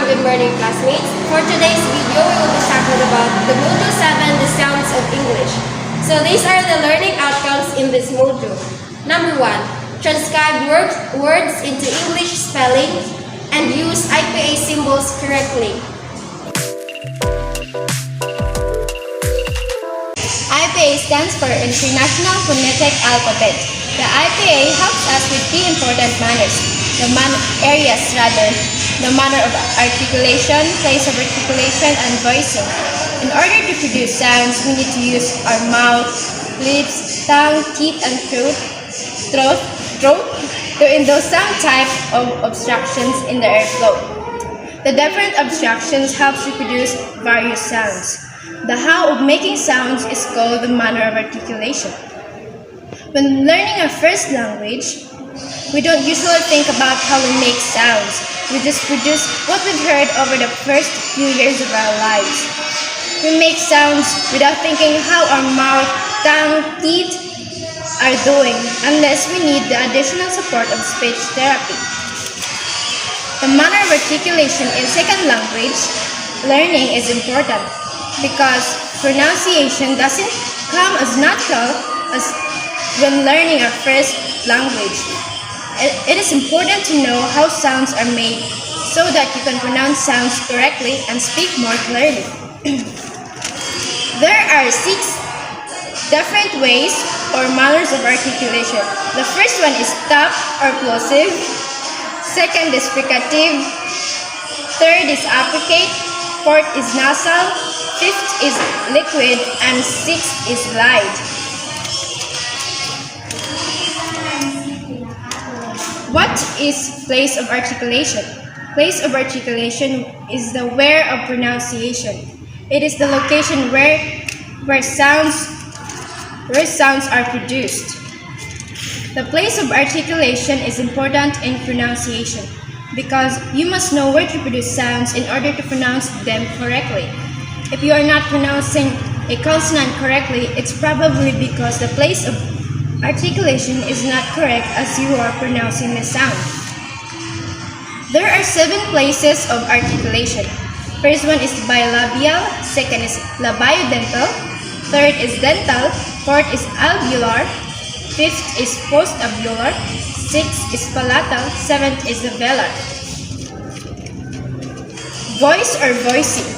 good morning classmates. For today's video, we will be talking about the Module 7, the sounds of English. So these are the learning outcomes in this module. Number 1, transcribe words into English spelling and use IPA symbols correctly. IPA stands for International Phonetic Alphabet. The IPA helps us with three important manners. The manner of articulation, place of articulation, and voicing. In order to produce sounds, we need to use our mouth, lips, tongue, teeth, and throat to induce some type of obstructions in the airflow. The different obstructions helps to produce various sounds. The how of making sounds is called the manner of articulation. When learning our first language, we don't usually think about how we make sounds. We just produce what we've heard over the first few years of our lives. We make sounds without thinking how our mouth, tongue, teeth are doing unless we need the additional support of speech therapy. The manner of articulation in second language learning is important because pronunciation doesn't come as natural as when learning our first language. It is important to know how sounds are made so that you can pronounce sounds correctly and speak more clearly. There are 6 different ways or manners of articulation. The first one is stop or plosive. Second is fricative. Third is affricate. Fourth is nasal. Fifth is liquid. And sixth is glide. What is place of articulation? Place of articulation is the where of pronunciation. It is the location where sounds are produced. The place of articulation is important in pronunciation because you must know where to produce sounds in order to pronounce them correctly. If you are not pronouncing a consonant correctly, it's probably because the place of articulation is not correct as you are pronouncing the sound. There are 7 places of articulation. First one is bilabial, second is labiodental, third is dental, fourth is alveolar, fifth is postalveolar, sixth is palatal, seventh is the velar. Voice or voicing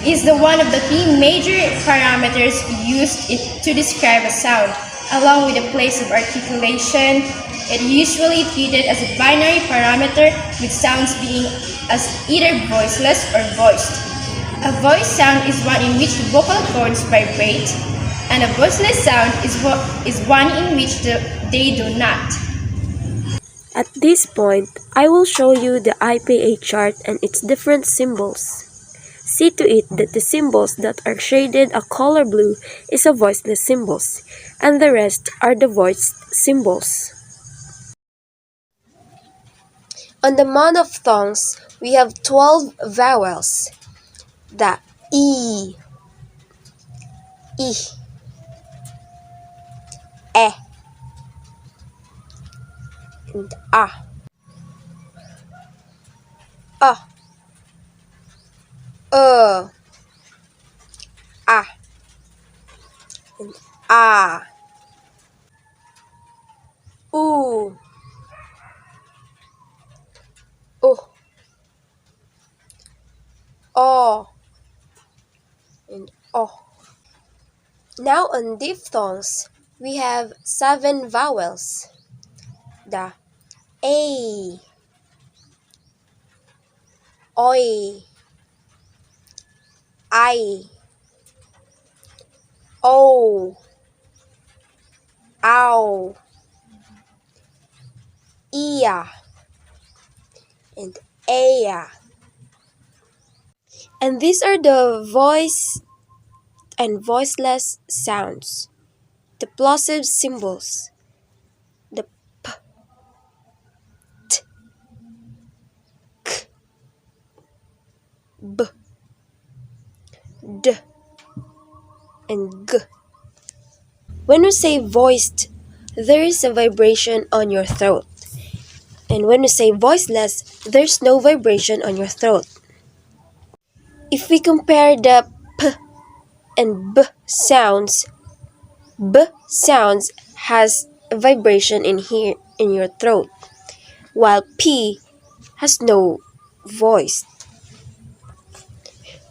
is the one of the 3 major parameters used to describe a sound. Along with the place of articulation, it is usually treated as a binary parameter with sounds being as either voiceless or voiced. A voiced sound is one in which the vocal cords vibrate, and a voiceless sound is one in which they do not. At this point, I will show you the IPA chart and its different symbols. See to it that the symbols that are shaded a color blue is a voiceless symbols, and the rest are the voiced symbols. On the monophthongs, we have 12 vowels. The E, and A, and oo, o, and o. Now on diphthongs, we have 7 vowels. The A, oi, I, O, ow, ia, and aya. And these are the voice and voiceless sounds. The plosive symbols. The P, T, K, B, D, and G. When we say voiced, there is a vibration on your throat. And when we say voiceless, there's no vibration on your throat. If we compare the p and b sounds has a vibration in here in your throat, while p has no voice.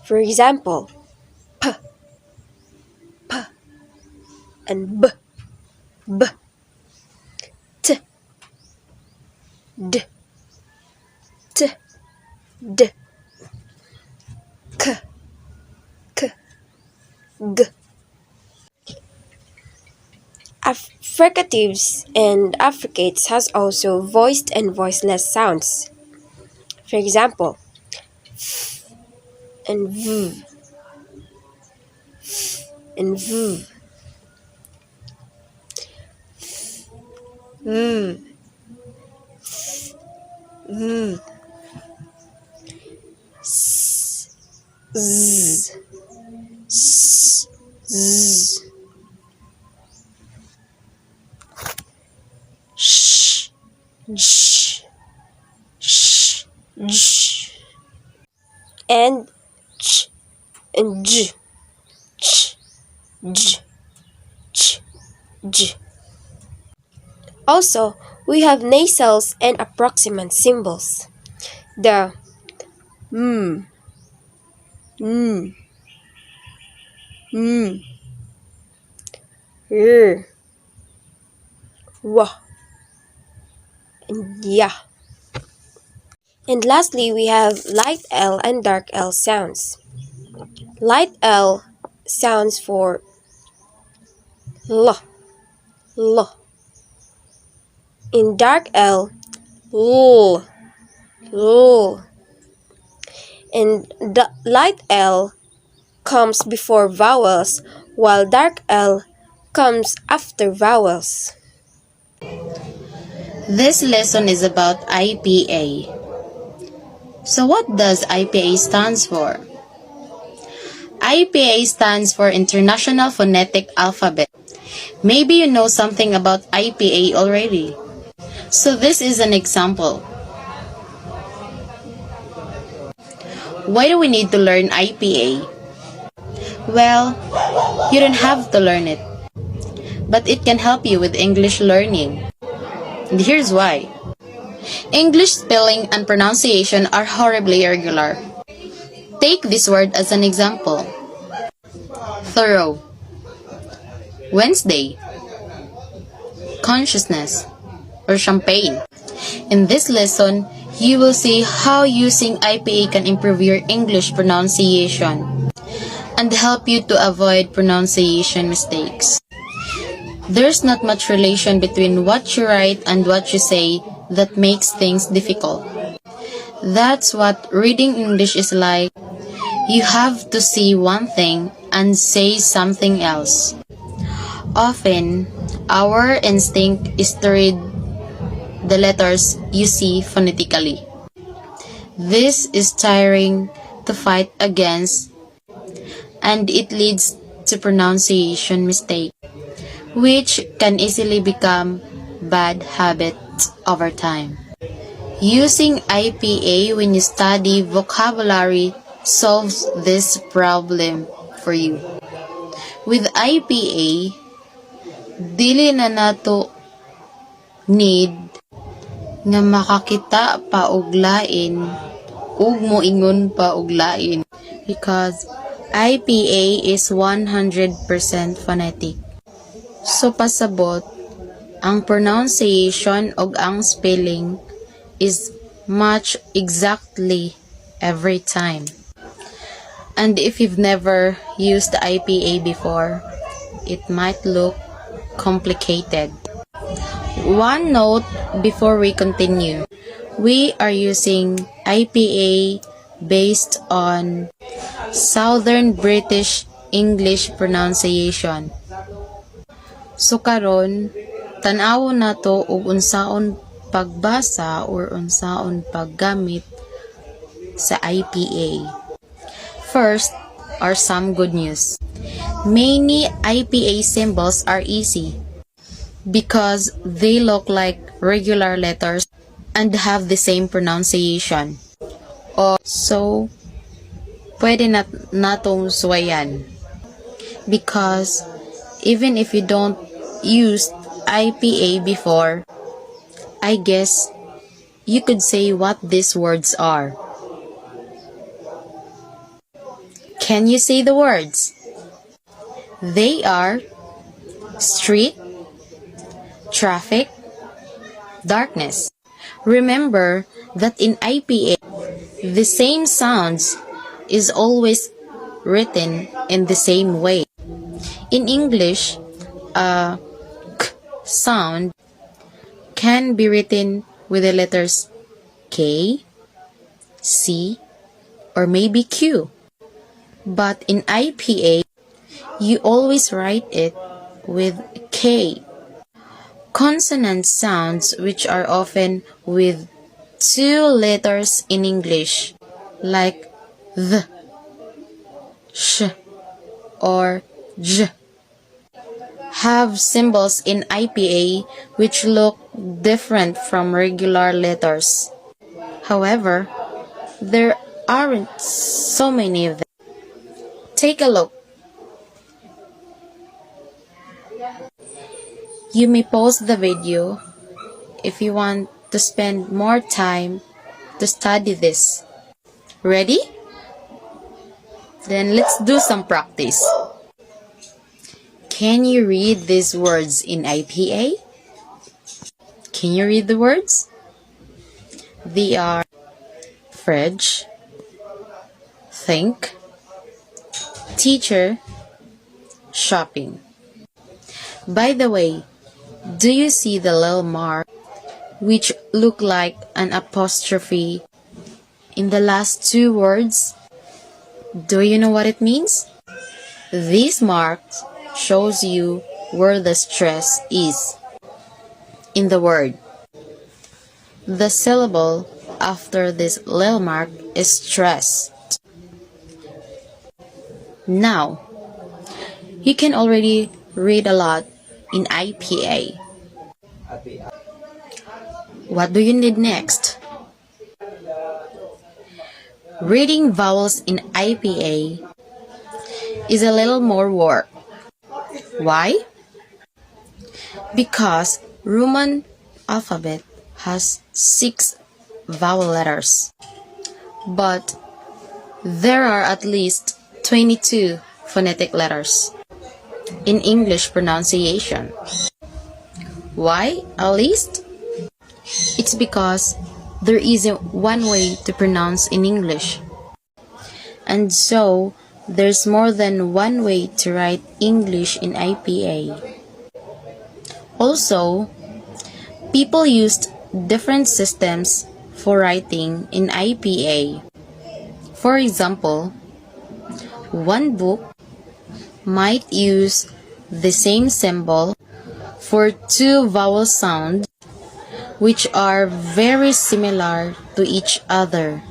For example, p, p, and b, t, d, t, d, k, g. Fricatives and affricates has also voiced and voiceless sounds. For example, f and v, and v, v, v, s, z, s, z, sh, sh, sh, sh, and ch, and j, ch, j, ch, j. Also, we have nasals and approximant symbols. The mm, mm, mm, r, wa, and ya. And lastly, we have light L and dark L sounds. Light L sounds for l, l. In dark L, l, l. And the light L comes before vowels, while dark L comes after vowels. This lesson is about IPA. So what does IPA stands for? IPA stands for International Phonetic Alphabet. Maybe you know something about IPA already. So this is an example. Why do we need to learn IPA? Well, you don't have to learn it, but it can help you with English learning. And here's why. English spelling and pronunciation are horribly irregular. Take this word as an example. Thorough, Wednesday, consciousness, or champagne. In this lesson, you will see how using IPA can improve your English pronunciation and help you to avoid pronunciation mistakes. There's not much relation between what you write and what you say that makes things difficult. That's what reading English is like. You have to see one thing and say something else. Often, our instinct is to read the letters you see phonetically. This is tiring to fight against, and it leads to pronunciation mistake, which can easily become bad habits over time. Using IPA when you study vocabulary solves this problem for you. With IPA, dili na nato need nga makakita pa og lain ug moingon pa og lain because IPA is 100% phonetic. So pasabot, ang pronunciation og ang spelling is match exactly every time. And if you've never used the IPA before, it might look complicated. One note before we continue. We are using IPA based on Southern British English pronunciation. So karon, tan-awon nato og unsaon pagbasa or unsaon paggamit sa IPA. First are some good news. Many IPA symbols are easy because they look like regular letters and have the same pronunciation. O, so, pwede natong suwayan. Because, even if you don't use IPA before, I guess you could say what these words are. Can you say the words? They are street, traffic, darkness. Remember that in IPA, the same sounds is always written in the same way. In English, a k sound can be written with the letters K, C, or maybe Q. But in IPA, you always write it with K. Consonant sounds which are often with two letters in English, like th, sh, or j, have symbols in IPA which look different from regular letters. However, there aren't so many of them. Take a look. You may pause the video if you want to spend more time to study this. Ready? Then let's do some practice. Can you read these words in IPA? Can you read the words? They are fridge, think, teacher, shopping. By the way, do you see the little mark which look like an apostrophe in the last two words? Do you know what it means? This mark shows you where the stress is in the word. The syllable after this little mark is stressed. Now, you can already read a lot in IPA. What do you need next? Reading vowels in IPA is a little more work. Why? Because Roman alphabet has 6 vowel letters, but there are at least 22 phonetic letters in English pronunciation. Why at least? It's because there isn't one way to pronounce in English. And so, there's more than one way to write English in IPA. Also, people used different systems for writing in IPA. For example, one book might use the same symbol for 2 vowel sounds which are very similar to each other,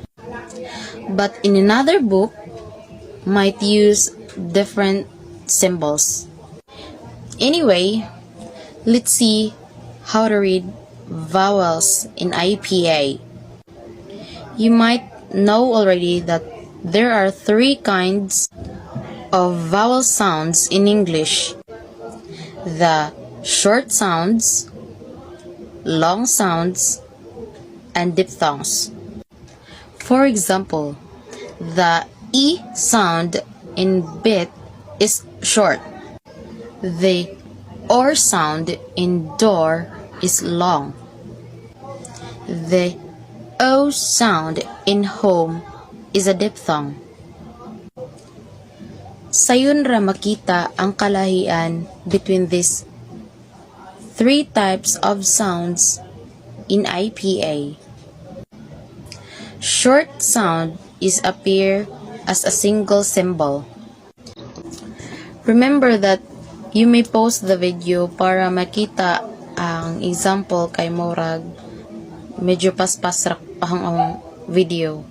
but in another book might use different symbols. Anyway, let's see how to read vowels in IPA. You might know already that there are 3 kinds of vowel sounds in English: the short sounds, long sounds, and diphthongs. For example, the E sound in bit is short. The OR sound in door is long. The O sound in home is a diphthong. Sayon ra makita ang kalahian between these 3 types of sounds in IPA. Short sound is appear as a single symbol. Remember that you may pause the video para makita ang example kay Morag medyo paspas ang video.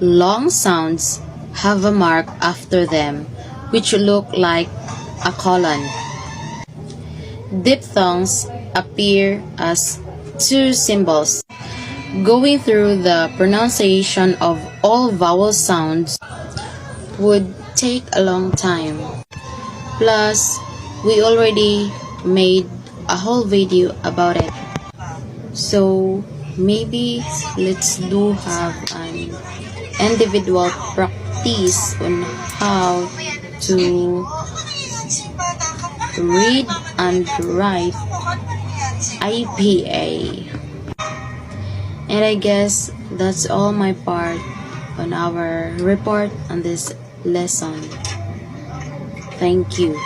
Long sounds have a mark after them which look like a colon. Diphthongs appear as two symbols. Going through the pronunciation of all vowel sounds would take a long time. Plus, we already made a whole video about it. So, maybe let's do have an individual practice on how to read and write IPA. And I guess that's all my part on our report on this lesson. Thank you.